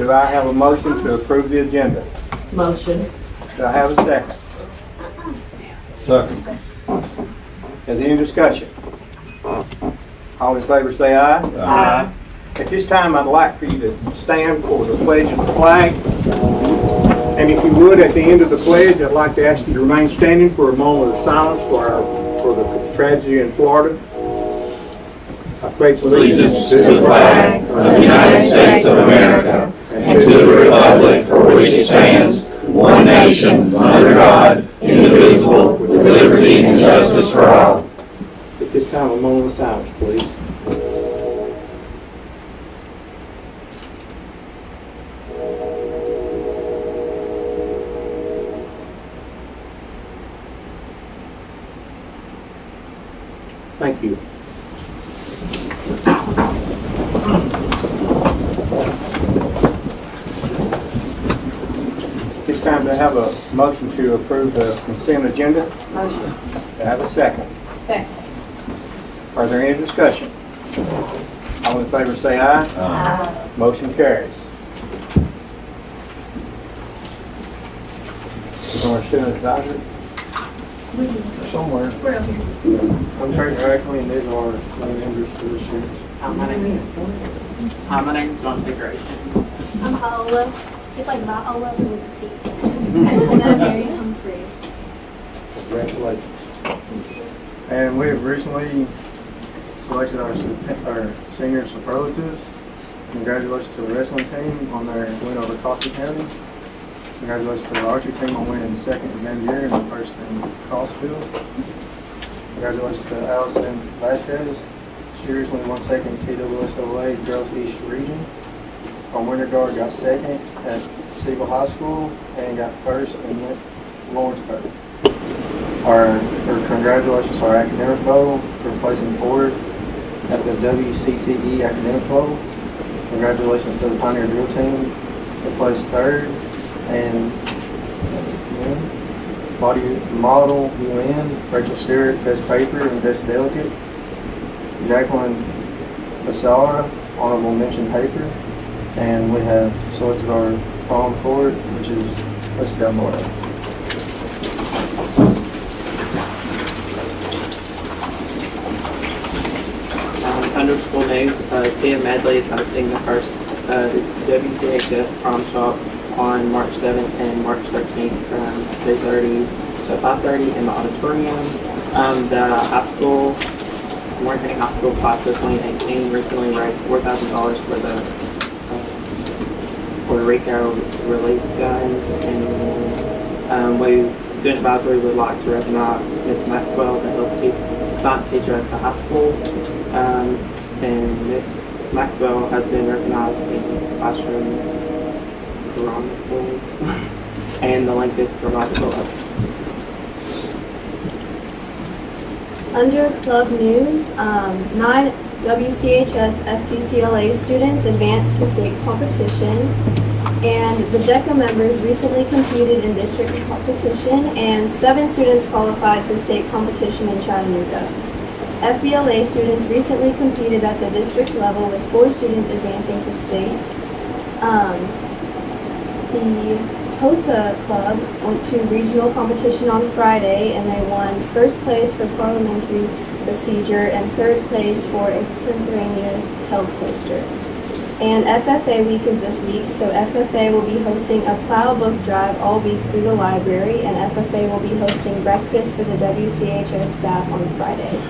Do I have a motion to approve the agenda? Motion. Do I have a second? Second. Is there any discussion? All in favor say aye. Aye. At this time, I'd like for you to stand for the pledge of the flag. And if you would, at the end of the pledge, I'd like to ask you to remain standing for a moment of silence for the tragedy in Florida. I pledge Allegiance to the flag of the United States of America and to the republic for which it stands, one nation, under God, indivisible, with liberty and justice for all. At this time, a moment of silence, please. Thank you. It's time to have a motion to approve the consent agenda. Motion. Do I have a second? Second. Are there any discussion? All in favor say aye. Aye. Motion carries. We're going to student advisory. Somewhere. I'm Trey Directly, and these are my members for this year. My name is John Decoration. I'm Paola. It's like Viola with a P. And I'm Mary Humphrey. Congratulations. And we have recently selected our senior superlatives. Congratulations to the wrestling team on their win over Coffee County. Congratulations to the archery team on winning second in Van Buren and first in Crossfield. Congratulations to Allison Vasquez. She recently won second in TWSOA Girls East Region. Our winter guard got second at Siegel High School and got first in Lawrenceburg. Our congratulations to our academic bowl for placing fourth at the WCS-TV academic bowl. Congratulations to the Pioneer Drill team that placed third. And body model UN, Rachel Stewart, best paper and best delegate. Jacqueline Basara, honorable mention paper. And we have selected our prom court, which is listed down below. Under school news, TN Medley is hosting the first WCHS prom shop on March 7th and March 13th from 2:30 to 5:30 in the auditorium. The high school, Warren County High School class of 2018 recently raised $4,000 for the Puerto Rico relief fund, and student advisory would like to recognize Ms. Maxwell, the health science teacher at the high school. And Ms. Maxwell has been recognized in classroom chronicles, and the link is provided below. Under club news, 9 WCHS FCCLA students advanced to state competition, and the DECA members recently competed in district competition, and 7 students qualified for state competition in Chattanooga. FBLA students recently competed at the district level with 4 students advancing to state. The HOSA club went to regional competition on Friday, and they won first place for parliamentary procedure and third place for extemporaneous health poster. And FFA week is this week, so FFA will be hosting a plow book drive all week through the library, and FFA will be hosting breakfast for the WCHS staff on Friday.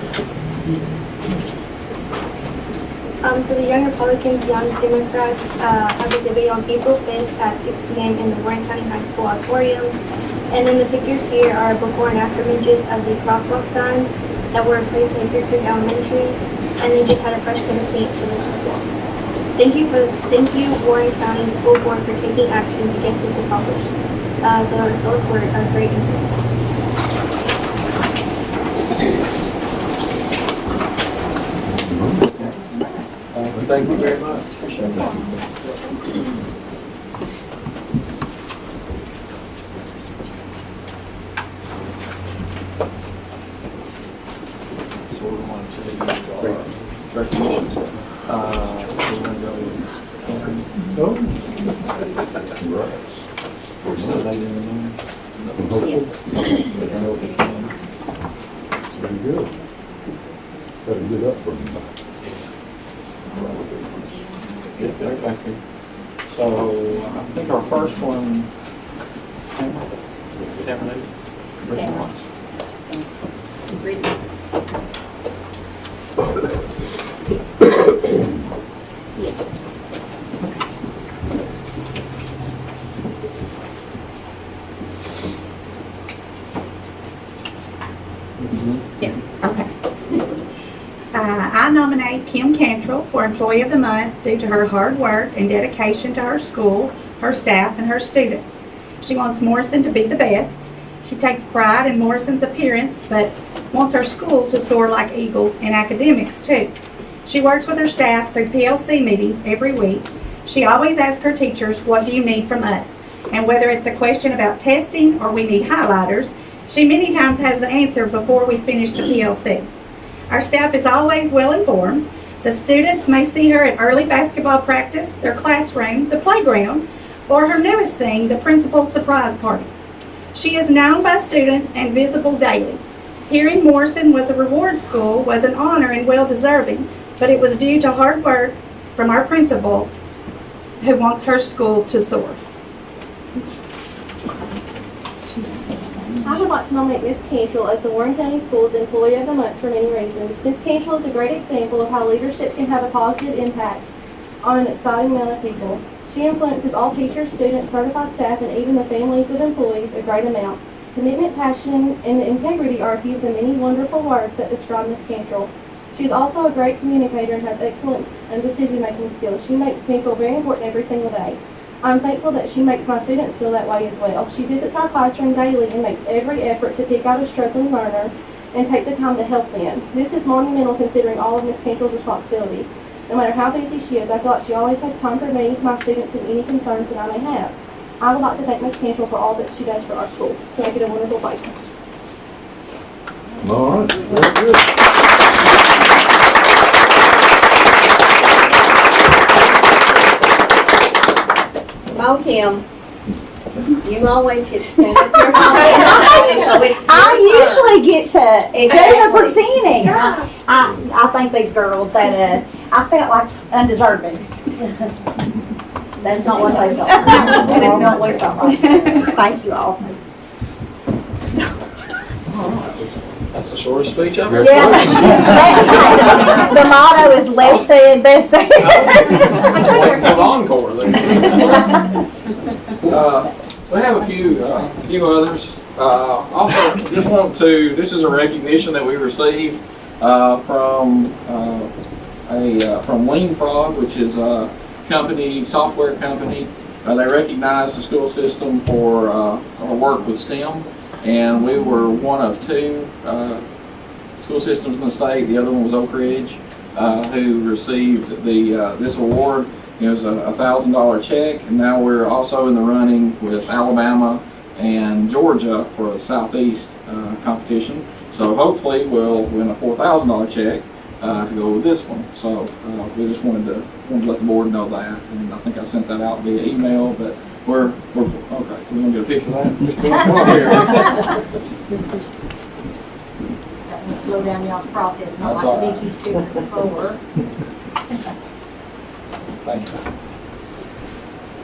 So the Young Republicans, Young Democrats have a debate on April 5th at 6 p.m. in the Warren County High School auditorium. And then the pictures here are before and after images of the crosswalk signs that were placed in Deer Creek Elementary, and they just had a fresh coat of paint for the crosswalks. Thank you Warren County School Board for taking action to get this accomplished. The results were great and interesting. Thank you very much. Appreciate that. So we're going to Recognitions. we're going to go with Cameron. Very good. Better get up from Get there, back here. So, I think our first one, Tamara, Brittany wants. Okay. I nominate Kim Cantrell for Employee of the Month due to her hard work and dedication to her school, her staff, and her students. She wants Morrison to be the best. She takes pride in Morrison's appearance, but wants her school to soar like eagles in academics, too. She works with her staff through PLC meetings every week. She always asks her teachers, "What do you need from us?" And whether it's a question about testing or we need highlighters, she many times has the answer before we finish the PLC. Our staff is always well informed. The students may see her at early basketball practice, their classroom, the playground, or her newest thing, the principal's surprise party. She is known by students and visible daily. Hearing Morrison was a reward school was an honor and well-deserving, but it was due to hard work from our principal who wants her school to soar. I would like to nominate Ms. Cantrell as the Warren County Schools Employee of the Month for many reasons. Ms. Cantrell is a great example of how leadership can have a positive impact on an exciting amount of people. She influences all teachers, students, certified staff, and even the families of employees a great amount. Commitment, passion, and integrity are a few of the many wonderful words that describe Ms. Cantrell. She is also a great communicator and has excellent decision-making skills. She makes me feel very important every single day. I'm thankful that she makes my students feel that way as well. She visits our classroom daily and makes every effort to pick out a struggling learner and take the time to help them. This is monumental considering all of Ms. Cantrell's responsibilities. No matter how busy she is, I feel like she always has time for me, my students, and any concerns that I may have. I would like to thank Ms. Cantrell for all that she does for our school to make it a wonderful place. All right, very good. Oh, Kim, you always get to stand up here. So it's I usually get to do the Exactly. presenting. I thank these girls that I felt like undeserving. That's not what they thought. That is not what they thought. Thank you all. That's the shortest speech I've ever Yeah. heard. The motto is less said, best said. Waiting for the encore there. We have a few others. Also, just want to, this is a recognition that we received from Lean Frog, which is a company, software company. They recognize the school system for our work with STEM, and we were one of two school systems in the state. The other one was Oak Ridge, who received this award. It was a $1,000 check, and now we're also in the running with Alabama and Georgia for the Southeast competition. So hopefully we'll win a $4,000 check to go with this one. So we just wanted to let the board know that, and I think I sent that out via email. But we're okay. We're gonna get a picture of that. Just come up here. Slow down y'all's process, not That's like all the right. big huge people before. Thank you.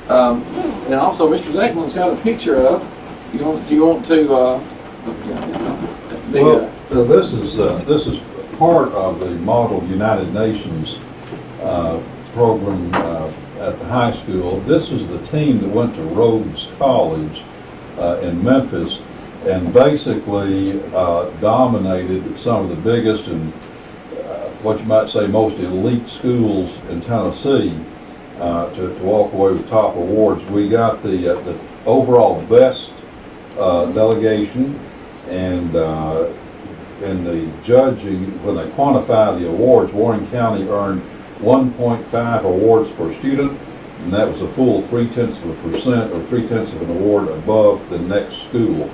And also, Mr. Zeckman's got a picture up. Do you want to? Well, this is part of the Model United Nations program at the high school. This is the team that went to Rhodes College in Memphis and basically dominated some of the biggest and what you might say most elite schools in Tennessee to walk away with top awards. We got the overall best delegation, and in the judging, when they quantify the awards, Warren County earned 1.5 awards per student, and that was a full 0.3% or 0.3 of an award above the next school.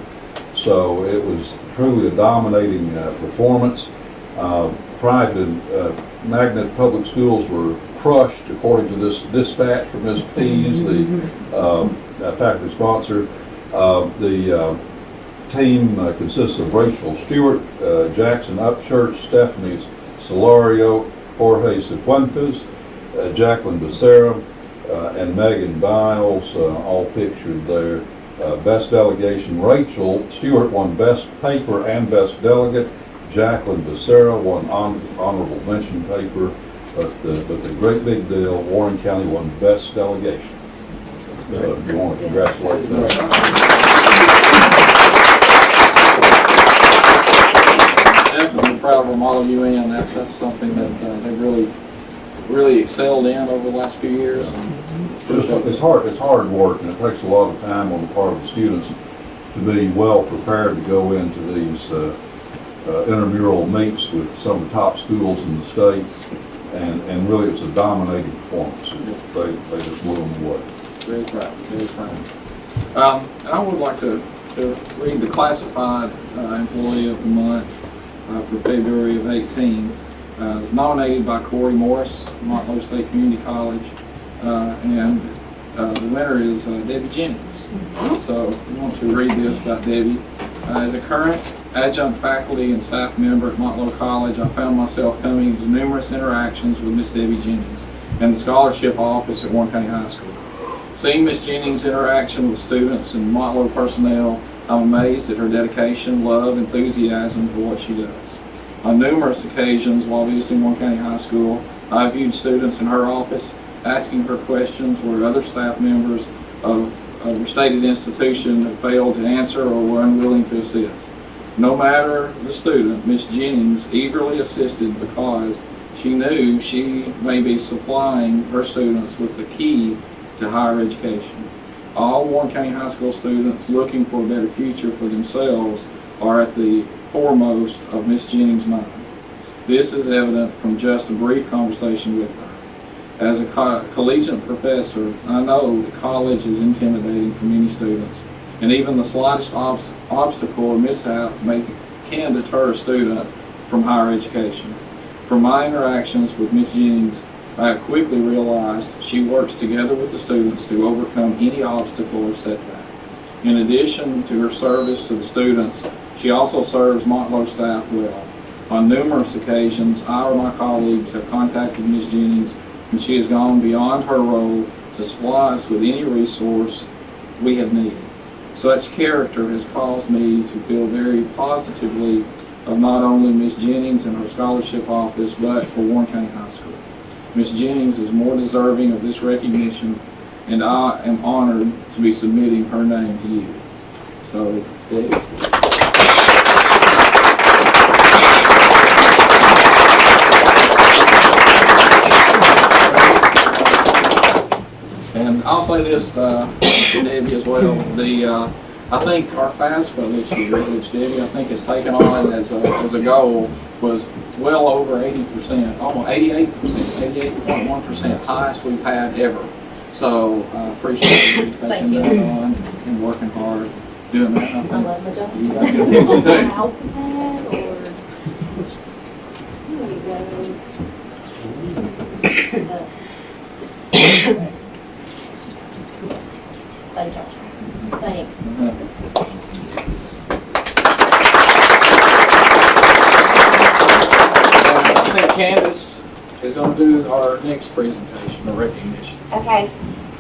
So it was truly a dominating performance. Private and magnet public schools were crushed, according to this dispatch from Ms. Pease, the faculty sponsor. The team consists of Rachel Stewart, Jackson Upchurch, Stephanie Solario, Jorge Cifuentes, Jacqueline Becerra, and Megan Biles, all pictured there. Best delegation, Rachel Stewart won Best Paper and Best Delegate. Jacqueline Becerra won Honorable Mention Paper. But the great big deal, Warren County won Best Delegation. So if you want to congratulate them. Definitely proud of the Model UN. That's something that they really excelled in over the last few years. It's hard work, and it takes a lot of time on the part of the students to be well prepared to go into these intramural meets with some of the top schools in the state, and really it's a dominating performance. They just blew them away. Very proud, very proud. And I would like to read the classified employee of the month for February of 18. It was nominated by Corey Morris, Montlow State Community College, and the winner is Debbie Jennings. So I want to read this about Debbie. As a current adjunct faculty and staff member at Montlow College, I found myself coming into numerous interactions with Miss Debbie Jennings and the scholarship office at Warren County High School. Seeing Miss Jennings' interaction with students and Montlow personnel, I'm amazed at her dedication, love, enthusiasm for what she does. On numerous occasions while visiting Warren County High School, I viewed students in her office asking her questions where other staff members of her stated institution had failed to answer or were unwilling to assist. No matter the student, Miss Jennings eagerly assisted because she knew she may be supplying her students with the key to higher education. All Warren County High School students looking for a better future for themselves are at the foremost of Miss Jennings' mind. This is evident from just a brief conversation with her. As a collegiate professor, I know that college is intimidating for many students, and even the slightest obstacle or mishap can deter a student from higher education. From my interactions with Ms. Jennings, I have quickly realized she works together with the students to overcome any obstacle or setback. In addition to her service to the students, she also serves Montlow staff well. On numerous occasions, I or my colleagues have contacted Ms. Jennings, and she has gone beyond her role to supply us with any resource we have needed. Such character has caused me to feel very positively of not only Ms. Jennings and her scholarship office, but for Warren County High School. Ms. Jennings is more deserving of this recognition, and I am honored to be submitting her name to you. So, Dave. And I'll say this to Debbie as well. I think our FAFSA this year, which Debbie I think has taken on as a goal, was well over 80%, almost 88%, 88.1%, highest we've had ever. So I appreciate you taking that on and working hard doing that. I love my job. You got a good attention too. Thanks. I think Candace is going to do our next presentation, the recognition. Okay.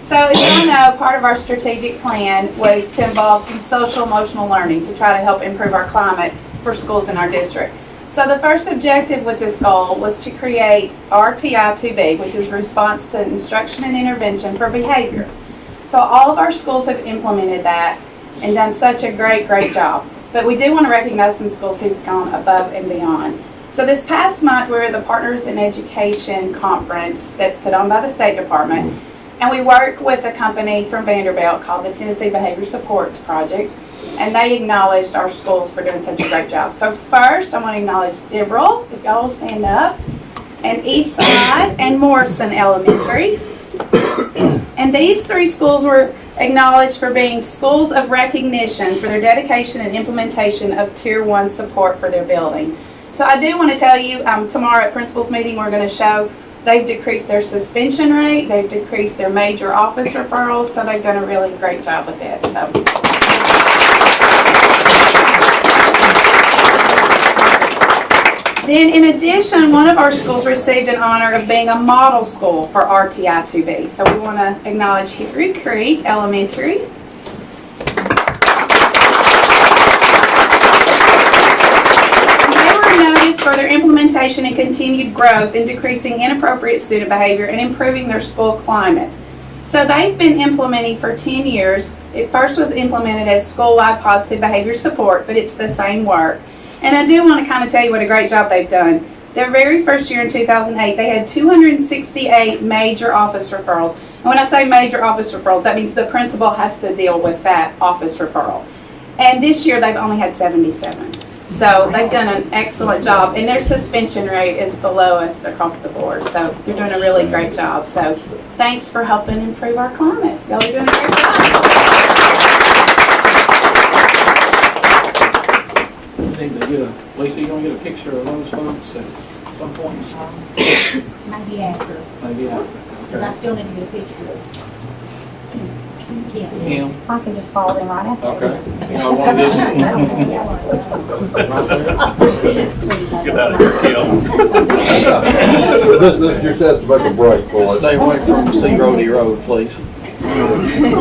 So as you know, part of our strategic plan was to involve some social emotional learning to try to help improve our climate for schools in our district. So the first objective with this goal was to create RTI2B, which is Response to Instruction and Intervention for Behavior. So all of our schools have implemented that and done such a great job. But we do want to recognize some schools who've gone above and beyond. So this past month, we were at the Partners in Education conference that's put on by the State Department. And we work with a company from Vanderbilt called the Tennessee Behavior Supports Project. And they acknowledged our schools for doing such a great job. So first, I want to acknowledge Dibble, if y'all will stand up, and Eastside and Morrison Elementary. And these three schools were acknowledged for being schools of recognition for their dedication and implementation of Tier 1 support for their building. So I do want to tell you, tomorrow at principal's meeting, we're going to show They've decreased their suspension rate, they've decreased their major office referrals, so they've done a really great job with this. So. Then in addition, one of our schools received an honor of being a model school for RTI-2B. So we want to acknowledge Hickory Creek Elementary. For their implementation and continued growth in decreasing inappropriate student behavior and improving their school climate. So they've been implementing for 10 years. It first was implemented as school-wide positive behavior support, but it's the same work. And I do want to kind of tell you what a great job they've done. Their very first year in 2008, they had 268 major office referrals. And when I say major office referrals, that means the principal has to deal with that office referral. And this year, they've only had 77. So they've done an excellent job, and their suspension rate is the lowest across the board. So they're doing a really great job. So thanks for helping improve our climate. Y'all are doing a great job. Lisa, you gonna get a picture of those folks at some point in time? Maybe after, Maybe after. because I still need to get a picture. Yeah. Kim? I can just follow them right after. Okay. You know, one of these. Get out of here, Kim. This is your test to make a break for us. Stay away from C. Rody Road, please. I'm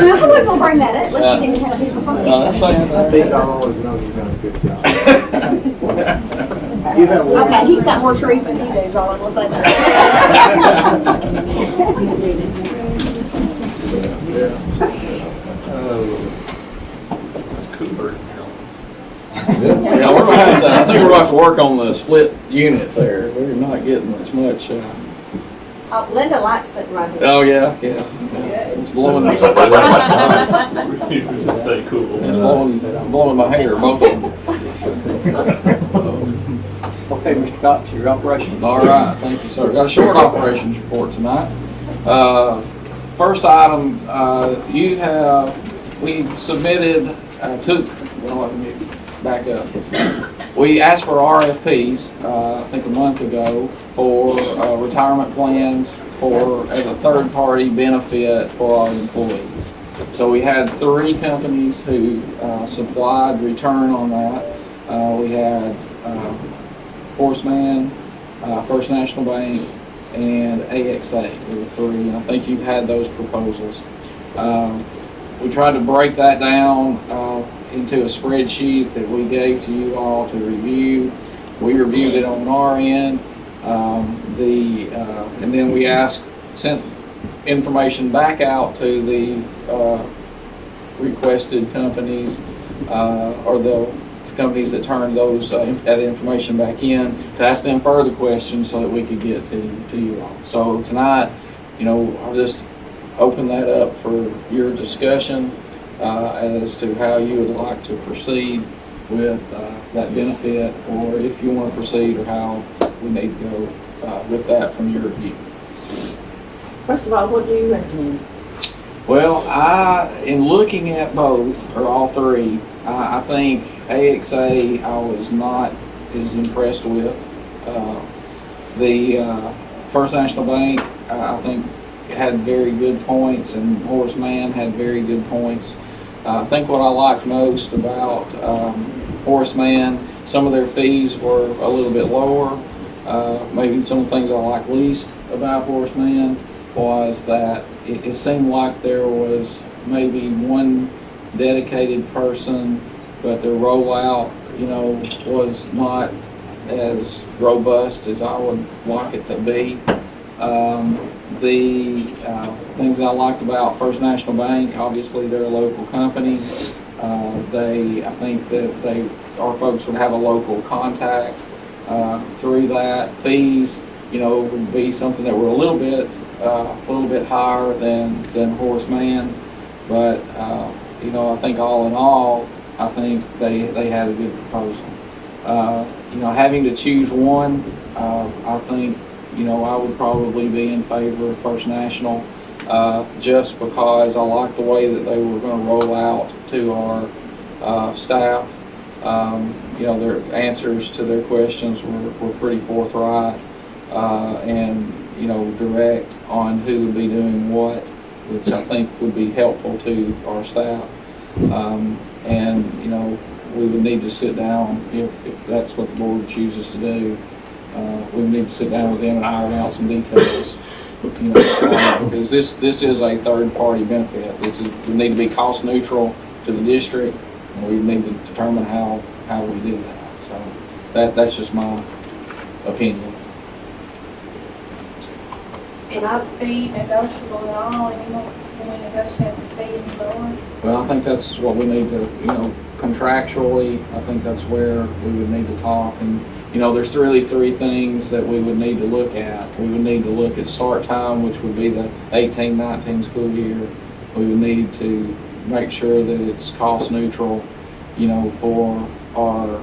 not going to bring that up unless you think we have a different No, that's fine. Steve, I always know you've done a good job. Okay, he's got more trees than he does, all I will say that. It's cooler. Yeah, we're gonna have to, I think we're going to have to work on the split unit there. We're not getting as much. Oh, Linda likes sitting right here. Oh, yeah. It's blowing. It's Just stay cool. blowing my hair, both of them. Okay, Mr. Cox, your operation. All right, thank you, sir. Got a short operations report tonight. First item, we submitted, let me back up. We asked for RFPs, I think a month ago, for retirement plans as a third-party benefit for our employees. So we had 3 companies who supplied return on that. We had Horseman, First National Bank, and AXA. There were 3, and I think you've had those proposals. We tried to break that down into a spreadsheet that we gave to you all to review. We reviewed it on our end, and then we sent information back out to the requested companies or the companies that turned that information back in to ask them further questions so that we could get to you all. So tonight, I'll just open that up for your discussion as to how you would like to proceed with that benefit, or if you want to proceed, or how we need to go with that from your view. First of all, what do you recommend? Well, in looking at both, or all 3, I think AXA I was not as impressed with. The First National Bank, I think, had very good points, and Horseman had very good points. I think what I liked most about Horseman, some of their fees were a little bit lower. Maybe some of the things I liked least about Horseman was that it seemed like there was maybe one dedicated person, but their rollout, was not as robust as I would like it to be. The things that I liked about First National Bank, obviously they're a local company. I think that our folks would have a local contact through that. Fees, would be something that were a little bit higher than Horseman, but I think all in all, I think they had a good proposal. Having to choose one, I think I would probably be in favor of First National, just because I like the way that they were going to roll out to our staff. Their answers to their questions were pretty forthright. and, direct on who would be doing what, which I think would be helpful to our staff. And, we would need to sit down, if that's what the board chooses to do, we would need to sit down with them and iron out some details. Because this is a third-party benefit. This would need to be cost neutral to the district, and we need to determine how we do that. So that's just my opinion. Is the fee negotiable at all anymore? Can we negotiate the fee anymore? Well, I think that's what we need to, contractually, I think that's where we would need to talk. And, there's really three things that we would need to look at. We would need to look at start time, which would be the 18-19 school year. We would need to make sure that it's cost neutral, for our,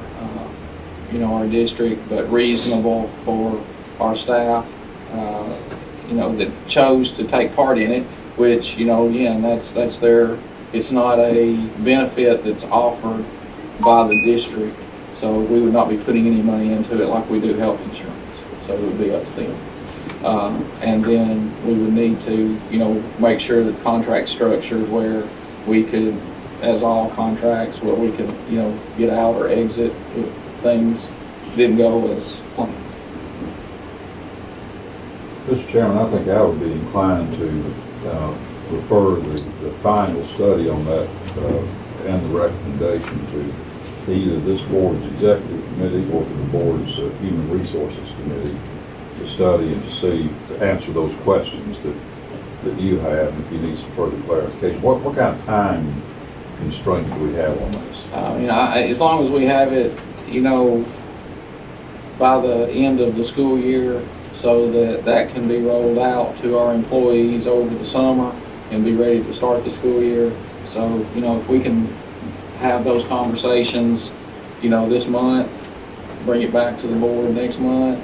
our district, but reasonable for our staff, that chose to take part in it, which, again, that's their, it's not a benefit that's offered by the district. So we would not be putting any money into it like we do health insurance. So it would be up to them. And then we would need to, make sure that contract structures where we could, as all contracts, where we could, get out or exit if things didn't go as planned. Mr. Chairman, I think I would be inclined to refer the final study on that and the recommendation to either this board's executive committee or to the board's human resources committee to study and to answer those questions that you have, and if you need some further clarification. What kind of time constraint do we have on this? As long as we have it, by the end of the school year, so that can be rolled out to our employees over the summer and be ready to start the school year. So, if we can have those conversations, this month, bring it back to the board next month,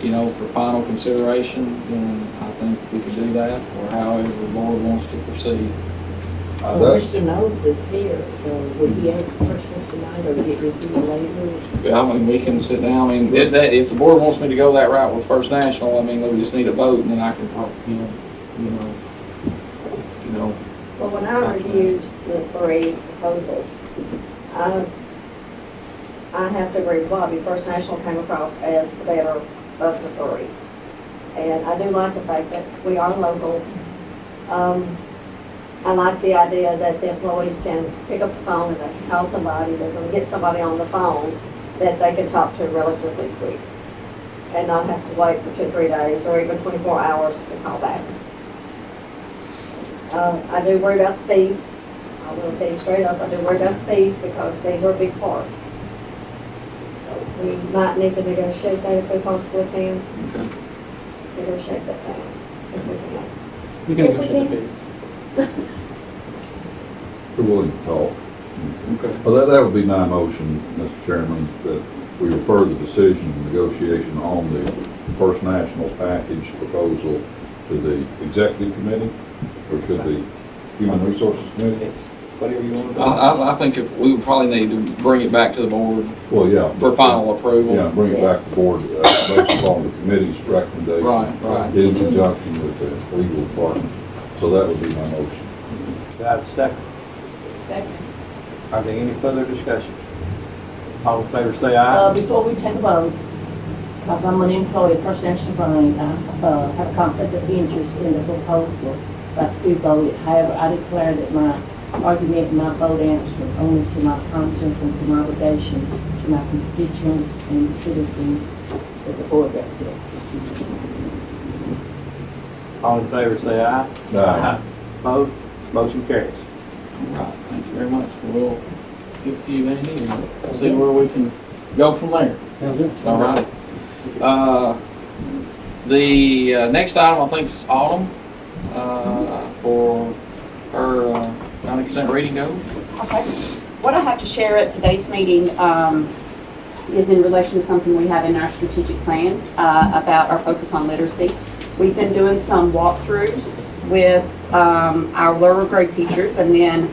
for final consideration, then I think we could do that, or however the board wants to proceed. Well, Mr. Knowles is here, so will he ask questions tonight or get with you later? Yeah, we can sit down. If the board wants me to go that route with First National, we just need a vote, and then I can talk to him, Well, when I reviewed the three proposals, I have to agree with Bobby. First National came across as the better of the three. And I do like the fact that we are local. I like the idea that the employees can pick up the phone and they can call somebody, they're going to get somebody on the phone that they can talk to relatively quick and not have to wait for 2 or 3 days or even 24 hours to call back. I do worry about the fees. I will tell you straight up, I do worry about the fees because fees are a big part. So we might need to negotiate that if we possibly can. Okay. Negotiate that down if we can. We can If we negotiate the can. fees. We're willing to talk. Okay. Well, that would be my motion, Mr. Chairman, that we refer the decision and negotiation on the First National package proposal to the executive committee, or should the human resources committee? Whatever you want to do. I think if we would probably need to bring it back to the board Well, yeah. for final approval. Yeah, bring it back to the board based upon the committee's recommendation. Right. In conjunction with the legal department. So that would be my motion. Do I have a second? Second. Are there any further discussion? All in favor say aye. Before we take a vote, because I'm an employee of First National Bank, I have a conflict of interest in the proposal that's to be voted. However, I declare that my argument and my vote answer only to my conscience and to my obligation to my constituents and the citizens that the board represents. All in favor say aye. Aye. Opposed? Motion carries. All right, thank you very much. We'll get to you, Andy, and see where we can go from there. Sounds good. All right. The next item, I think, is Autumn for her 90% reading goal. Okay. What I have to share at today's meeting is in relation to something we have in our strategic plan about our focus on literacy. We've been doing some walkthroughs with our lower grade teachers, and then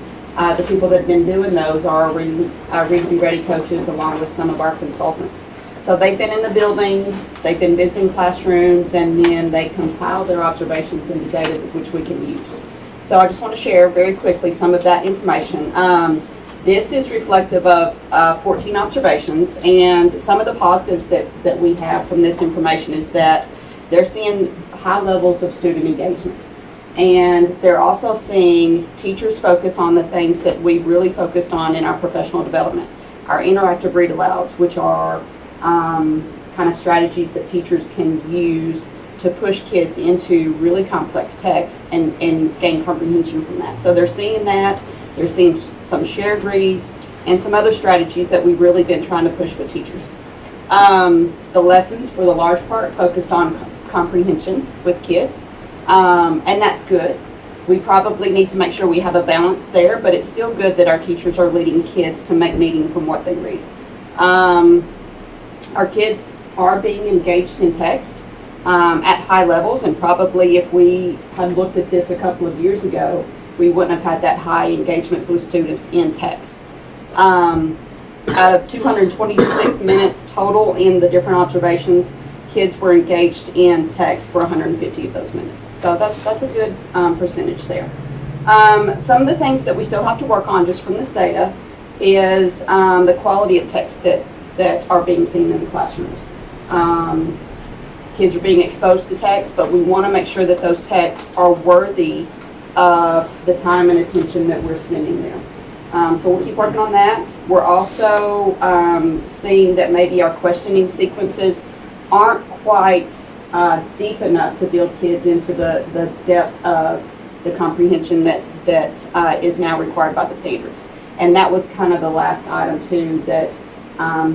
the people that have been doing those are our Read to Be Ready coaches along with some of our consultants. So they've been in the building, they've been visiting classrooms, and then they compile their observations into data which we can use. So I just want to share very quickly some of that information. This is reflective of 14 observations, and some of the positives that we have from this information is that they're seeing high levels of student engagement. And they're also seeing teachers focus on the things that we've really focused on in our professional development. Our interactive read alouds, which are kind of strategies that teachers can use to push kids into really complex text and gain comprehension from that. So they're seeing that, they're seeing some shared reads, and some other strategies that we've really been trying to push with teachers. The lessons, for the large part, focused on comprehension with kids, and that's good. We probably need to make sure we have a balance there, but it's still good that our teachers are leading kids to make meaning from what they read. Our kids are being engaged in text at high levels, and probably if we had looked at this a couple of years ago, we wouldn't have had that high engagement with students in texts. Out of 226 minutes total in the different observations, kids were engaged in text for 150 of those minutes. So that's a good percentage there. Some of the things that we still have to work on just from this data is the quality of text that are being seen in the classrooms. Kids are being exposed to text, but we want to make sure that those texts are worthy of the time and attention that we're spending there. So we'll keep working on that. We're also seeing that maybe our questioning sequences aren't quite deep enough to build kids into the depth of the comprehension that is now required by the standards. And that was kind of the last item too, that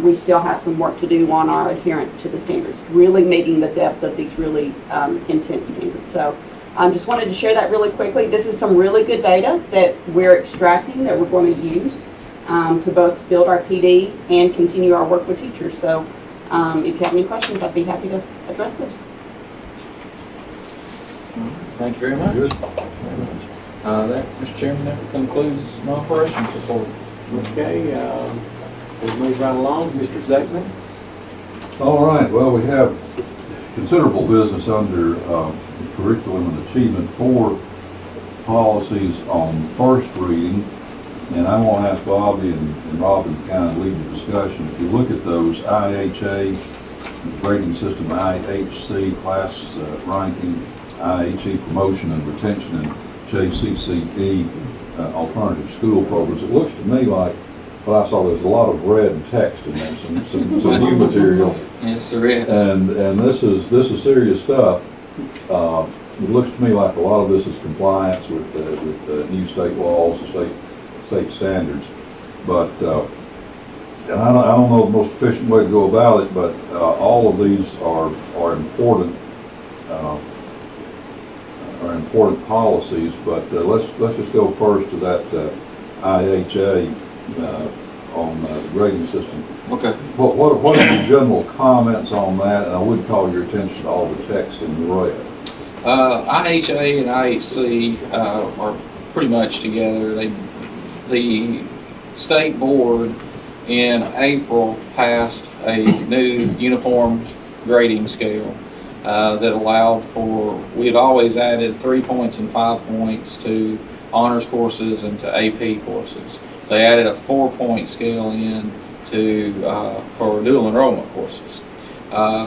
we still have some work to do on our adherence to the standards, really meeting the depth of these really intense standards. So I just wanted to share that really quickly. This is some really good data that we're extracting that we're going to use to both build our PD and continue our work with teachers. So if you have any questions, I'd be happy to address those. Thank you very much. That, Mr. Chairman, that concludes my operations report. Okay, we'll move right along. Mr. Zeckman. All right, well, we have considerable business under curriculum and achievement, 4 policies on first reading, and I want to ask Bobby and Robin to kind of lead the discussion. If you look at those IHA, grading system, IHC, class ranking, IHE, promotion and retention, and JCCE, alternative school programs, it looks to me like, well, I saw there's a lot of red text in there, some new material. Yes, there is. And this is serious stuff. It looks to me like a lot of this is compliance with the new state laws and state standards. But and I don't know the most efficient way to go about it, but all of these are important policies. But let's just go first to that IHA on the grading system. Okay. What are the general comments on that? And I would call your attention to all the text in red. IHA and IHC are pretty much together. The state board in April passed a new uniform grading scale that allowed for, we had always added 3 points and 5 points to honors courses and to AP courses. They added a 4-point scale in for dual enrollment courses.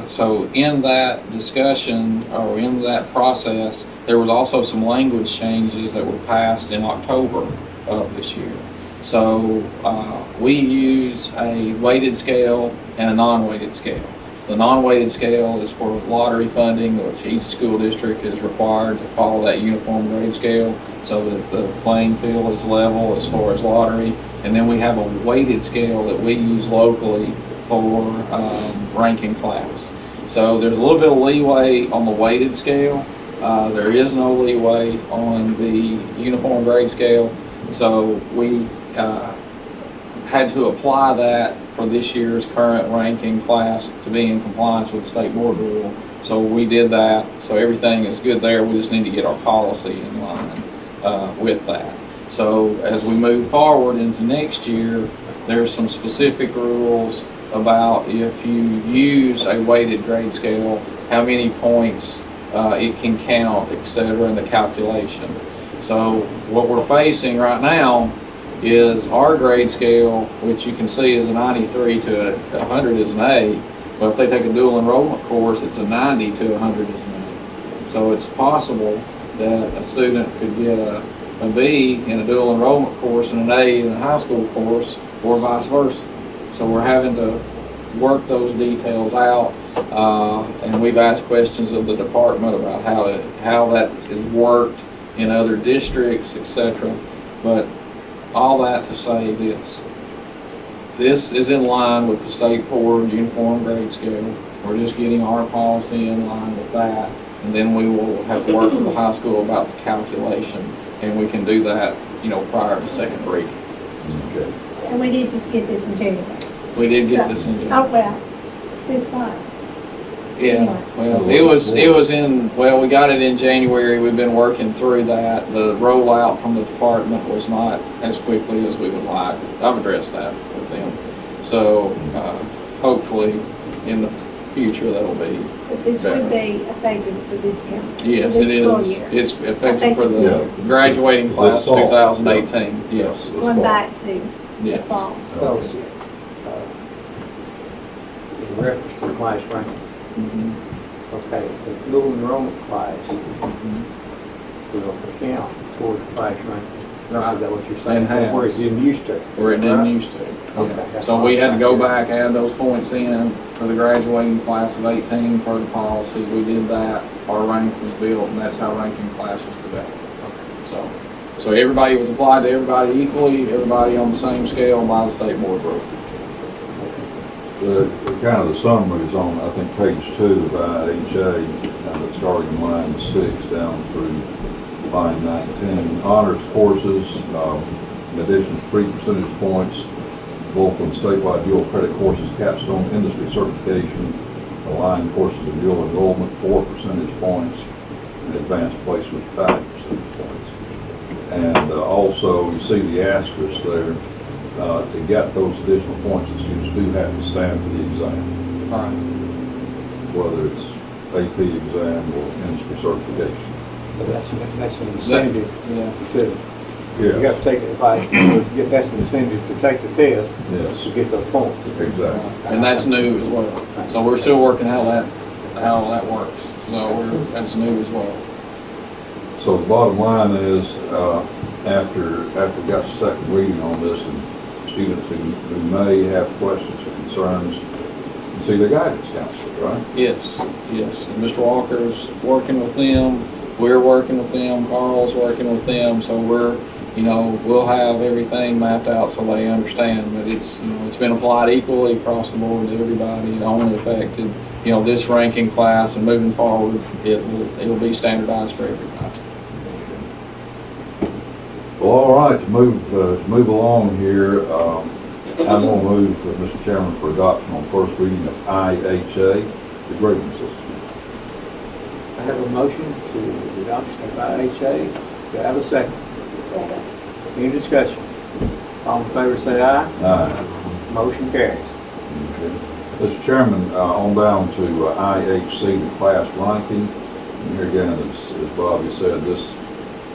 So in that discussion, or in that process, there was also some language changes that were passed in October of this year. So we use a weighted scale and a non-weighted scale. The non-weighted scale is for lottery funding, which each school district is required to follow that uniform grade scale so that the playing field is level as far as lottery. And then we have a weighted scale that we use locally for ranking class. So there's a little bit of leeway on the weighted scale. There is no leeway on the uniform grade scale. So we had to apply that for this year's current ranking class to be in compliance with the state board rule. So we did that. So everything is good there. We just need to get our policy in line with that. So as we move forward into next year, there's some specific rules about if you use a weighted grade scale, how many points it can count, etc., in the calculation. So what we're facing right now is our grade scale, which you can see is a 93 to a 100 is an A, but if they take a dual enrollment course, it's a 90 to 100 is an A. So it's possible that a student could get a B in a dual enrollment course and an A in a high school course, or vice versa. So we're having to work those details out, and we've asked questions of the department about how that is worked in other districts, etc. But all that to say this is in line with the state board uniform grade scale. We're just getting our policy in line with that, and then we will have to work with the high school about the calculation, and we can do that, prior to second reading. Okay. And we did just get this in January. We did get this in. Oh, well, this one. Yeah, well, we got it in January. We've been working through that. The rollout from the department was not as quickly as we would like. I've addressed that with them. So hopefully in the future that'll be But this better. would be effective for this calendar. Yes, this it school is. year. It's effective for the Yeah. graduating class This fall. 2018. Yes. Going back to the Yes. fall. So, in reference to class ranking, Mhm. okay, the dual enrollment class will count towards class ranking. Is that what you're saying? And has. Where it didn't used to. Where it didn't Right? used to. Okay. Yeah. So we had to go back, add those points in for the graduating class of 18 per the policy. We did that. Our rank was built, and that's how ranking class was developed. So everybody was applied to everybody equally, everybody on the same scale by the state board rule. Kind of the summary is on, I think, page 2 of IHA, starting in line 6 down through line 19. Honors courses, in addition to 3 percentage points, both on statewide dual credit courses, capstone industry certification, aligned courses of dual enrollment, 4 percentage points, and advanced placement, 5 percentage points. And also, you see the asterisk there, to get those additional points, the students do have to stand for the exam, All right. whether it's AP exam or industry certification. So that's an incentive Yeah. to, you Yeah, got to take it, that's an incentive to take the test to yes, get those points. exactly. And that's new as well. So we're still working how that works. So that's new as well. So the bottom line is, after we got the second reading on this, and students who may have questions or concerns, can see their guidance counselor, right? Yes. And Mr. Walker's working with them. We're working with them. Carl's working with them. So we'll have everything mapped out so they understand that it's been applied equally across the board to everybody. It only affected, this ranking class, and moving forward, it'll be standardized for everybody. Well, all right, to move along here, I'm going to move, Mr. Chairman, for adoption on first reading of IHA, the grading system. I have a motion to the adoption of IHA. Do I have a second? Second. Any discussion? All in favor say aye. Aye. Motion carries. Okay. Mr. Chairman, on down to IHC, the class ranking. And here again, as Bobby said, this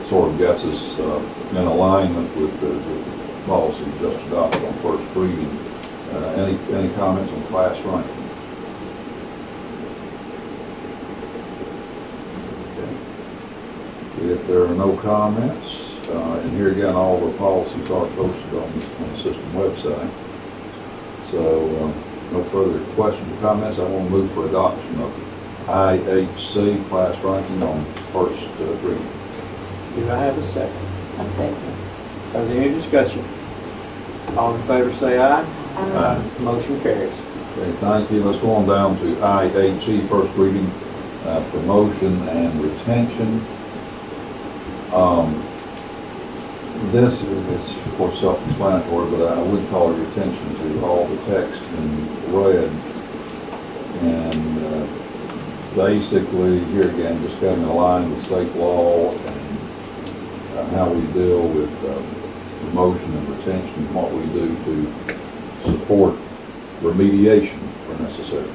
sort of gets us in alignment with the policy just adopted on first reading. Any comments on class ranking? Okay. If there are no comments, and here again, all the policies are posted on the system website. So no further questions or comments. I want to move for adoption of IHC class ranking on first reading. Do I have a second? A second. Are there any discussion? All in favor say aye. Aye. Motion carries. Okay, thank you. Let's go on down to IHE, first reading, promotion and retention. This is, of course, self-explanatory, but I would call your attention to all the text in red. And basically, here again, just getting aligned with state law and how we deal with promotion and retention, and what we do to support remediation where necessary.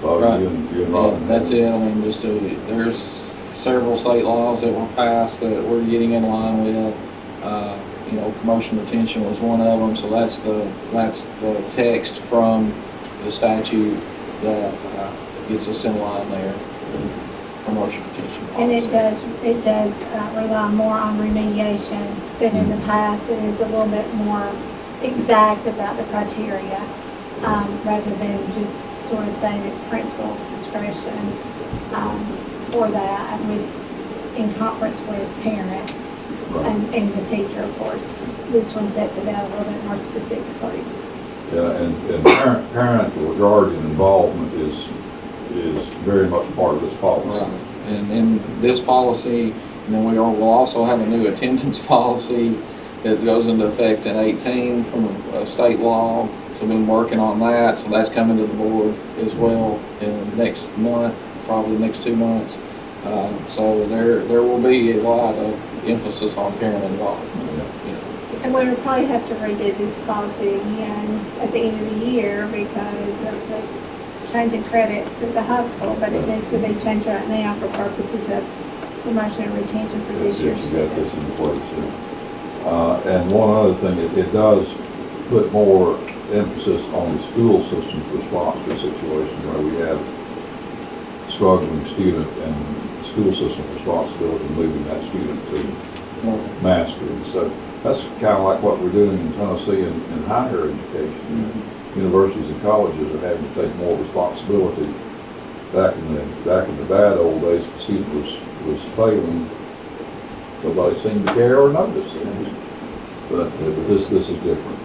Right. You and Robin. That's it. I mean, there's several state laws that were passed that we're getting in line with. Promotion retention was one of them. So that's the text from the statute that gets us in line there. Promotion retention And policy. it does rely more on remediation than in the past. It is a little bit more exact about the criteria, rather than just sort of saying it's principal's discretion for that, in conference with parents and the teacher, of course. This one sets it out a little bit more specifically. Yeah, and parent or guardian involvement is very much part of this policy. Right. And in this policy, and then we'll also have a new attendance policy that goes into effect in 18 from a state law. So we've been working on that. So that's coming to the board as well in next month, probably next 2 months. So there will be a lot of emphasis on parent involvement. And we would probably have to redo this policy again at the end of the year because of the change in credits at the high school, but it needs to be changed right now for purposes of promotion and retention for this year's You got this students. in place, yeah. And one other thing, it does put more emphasis on the school system's response to a situation where we have struggling student and school system responsibility moving that student to mastery. So that's kind of like what we're doing in Tennessee in higher education. Universities and colleges are having to take more responsibility. Back in the bad old days, if the student was failing, nobody seemed to care or notice it. But this is different.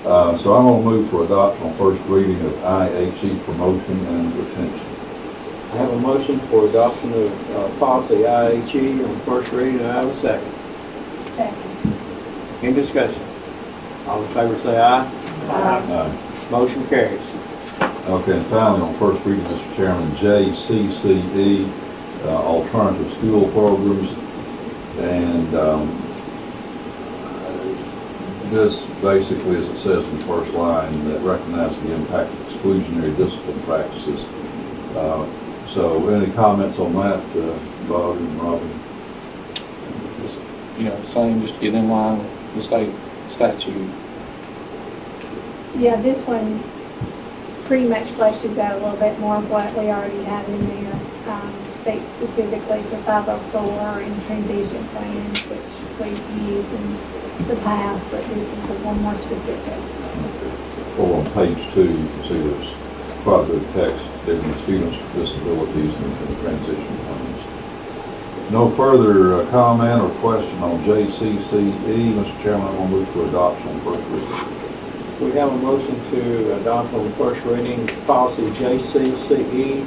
So I'm going to move for adoption on first reading of IHE promotion and retention. I have a motion for adoption of policy IHE on first reading, and I have a second. Second. Any discussion? All in favor say aye. Aye. Motion carries. Okay, and finally, on first reading, Mr. Chairman, JCCE, alternative school programs, and this basically, as it says in the first line, that recognizes the impact of exclusionary discipline practices. So any comments on that, Bob and Robin? Just, same, just get in line with the state statute. Yeah, this one pretty much fleshes out a little bit more of what we already have in there. Speaks specifically to 504 and transition plans, which we've used in the past, but this is a little more specific. Or on page 2, you can see there's quite a bit of text giving the students with disabilities and the transition plans. No further comment or question on JCCE. Mr. Chairman, I'm going to move for adoption on first reading. We have a motion to adopt on first reading policy JCCE,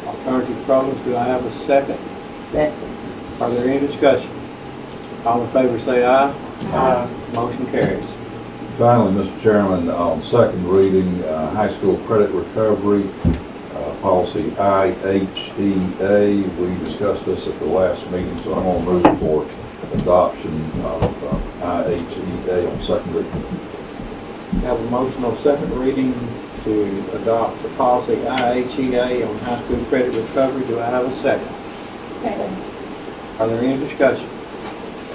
alternative programs. Do I have a second? Second. Are there any discussion? All in favor say aye. Aye. Motion carries. Finally, Mr. Chairman, on second reading, high school credit recovery, policy IHEA. We discussed this at the last meeting, so I'm going to move for adoption of IHEA on second reading. We have a motion on second reading to adopt the policy IHEA on high school credit recovery. Do I have a second? Second. Are there any discussion?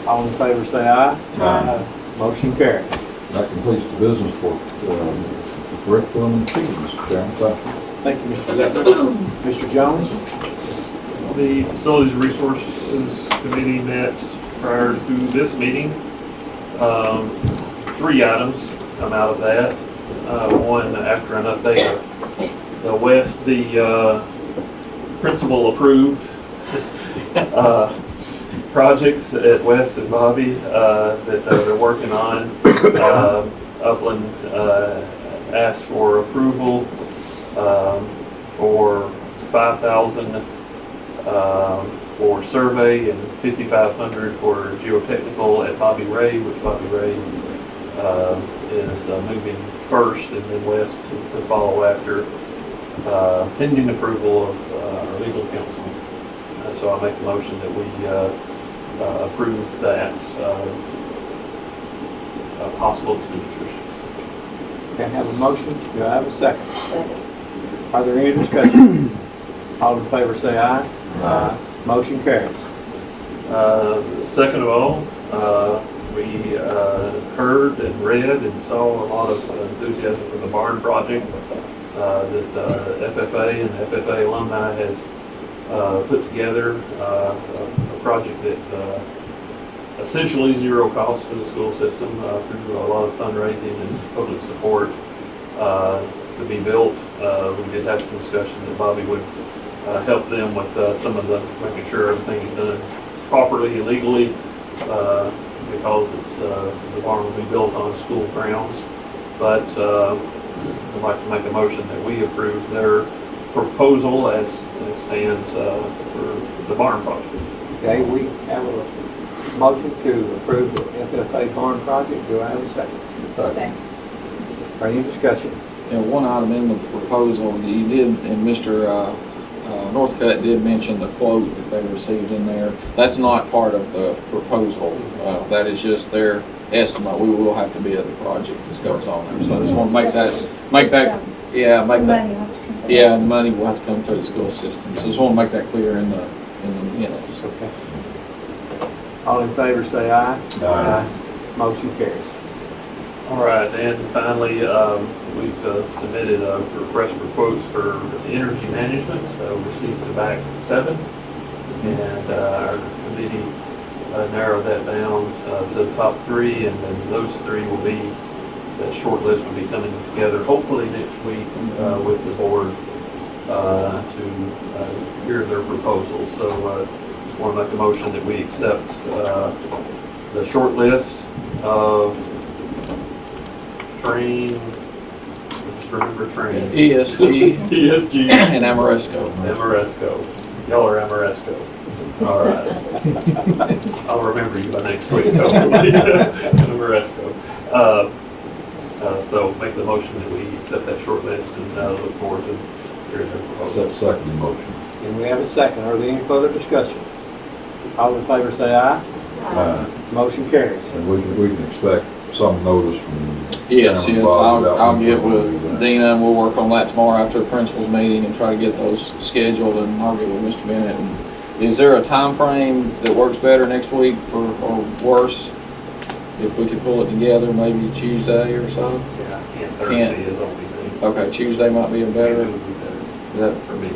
All in favor say aye. Aye. Motion carries. That completes the business for curriculum and fees, Mr. Chairman. Thank you. Thank you, Mr. Lecter. Mr. Jones? The Facilities Resources Committee met prior to this meeting. 3 items come out of that. One, after an update of the West, the principal approved projects at West and Bobby that they're working on. Upland asked for approval for $5,000 for survey and $5,500 for geotechnical at Bobby Ray, which Bobby Ray is moving first, and then West to follow after, pending approval of our legal counsel. So I make a motion that we approve that possible expenditures. Okay, I have a motion. Do I have a second? Second. Are there any discussion? All in favor say aye. Aye. Motion carries. Second of all, we heard and read and saw a lot of enthusiasm for the barn project that FFA and FFA alumni has put together, a project that essentially zero cost to the school system through a lot of fundraising and public support to be built. We did have some discussion that Bobby would help them with some of the, making sure everything is done properly and legally, because it's, the barn will be built on school grounds. But I'd like to make a motion that we approve their proposal as stands for the barn project. Okay, we have a motion to approve the FFA barn project. Do I have a second? Second. Any discussion? One item in the proposal, you did, and Mr. Northcutt did mention the quote that they received in there. That's not part of the proposal. That is just their estimate. We will have to bid the project that goes on there. So I just want to make that, the money will have to come through the school system. So just want to make that clear in the minutes. Okay. All in favor say aye. Aye. Motion carries. All right, and finally, we've submitted a request for quotes for energy management. We received back 7, and our committee narrowed that down to the top 3, and then those 3 will be, that short list will be coming together hopefully next week with the board to hear their proposals. So just want to make a motion that we accept the short list of Train, just remember Train. ESG and Amoresco. Amoresco. Y'all are Amoresco. All right. I'll remember you by next week. Amoresco. So make the motion that we accept that short list and look forward to hearing their proposal. Second motion. And we have a second. Are there any further discussion? All in favor say aye. Aye. Motion carries. And we can expect some notice from. Yes, Chairman yes, Bob about I'll when get we'll with do that. Dina and we'll work on that tomorrow after the principal's meeting and try to get those scheduled, and I'll get with Mr. Bennett. And is there a time frame that works better next week or worse? If we could pull it together, maybe Tuesday or so? Yeah, Thursday is only thing. Okay, Tuesday might be a better, Tuesday would be better is that, for me.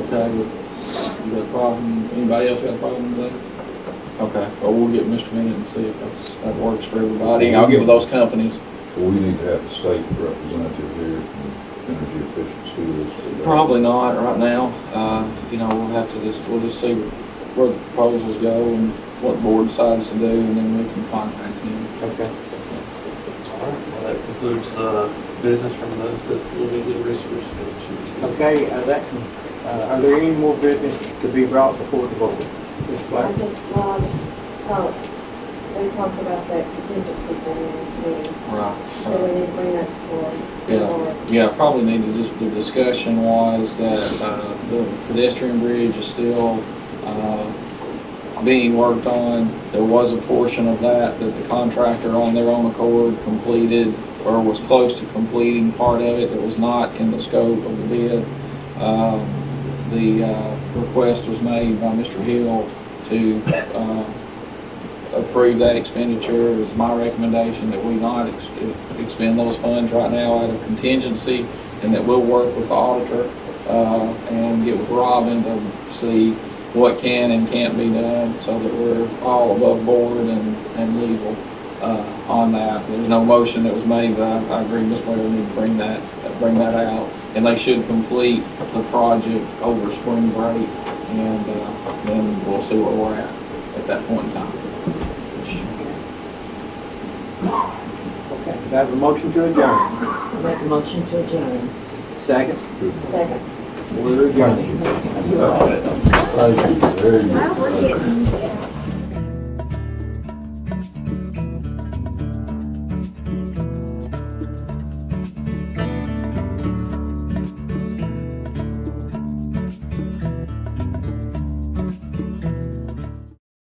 okay, you got a problem, anybody else got a problem with that? Okay, well, we'll get Mr. Bennett and see if that works for everybody. I'll get with those companies. So we need to have the state representative here from energy efficiency. Probably not right now. We'll have to we'll just see where the proposals go and what the board decides to do, and then we can contact him. Okay. All right, well, that concludes business from the Facilities and Resource Commission. Okay, are there any more business to be brought before the board? Ms. Black? We talked about that contingency thing, Right. so we need to bring that forward. Yeah, probably need to just, the discussion was that the pedestrian bridge is still being worked on. There was a portion of that the contractor on their own accord completed or was close to completing part of it that was not in the scope of the bid. The request was made by Mr. Hill to approve that expenditure. It was my recommendation that we not expend those funds right now out of contingency, and that we'll work with the auditor and get with Robin to see what can and can't be done so that we're all above board and legal on that. There's no motion that was made, but I agree Ms. Ware need to bring that out, and they should complete the project over spring break, and then we'll see where we're at that point in time. Okay, do I have a motion to adjourn? Make a motion to adjourn. Second? Second. We're adjourned. Thank you. Very good. Well, we're getting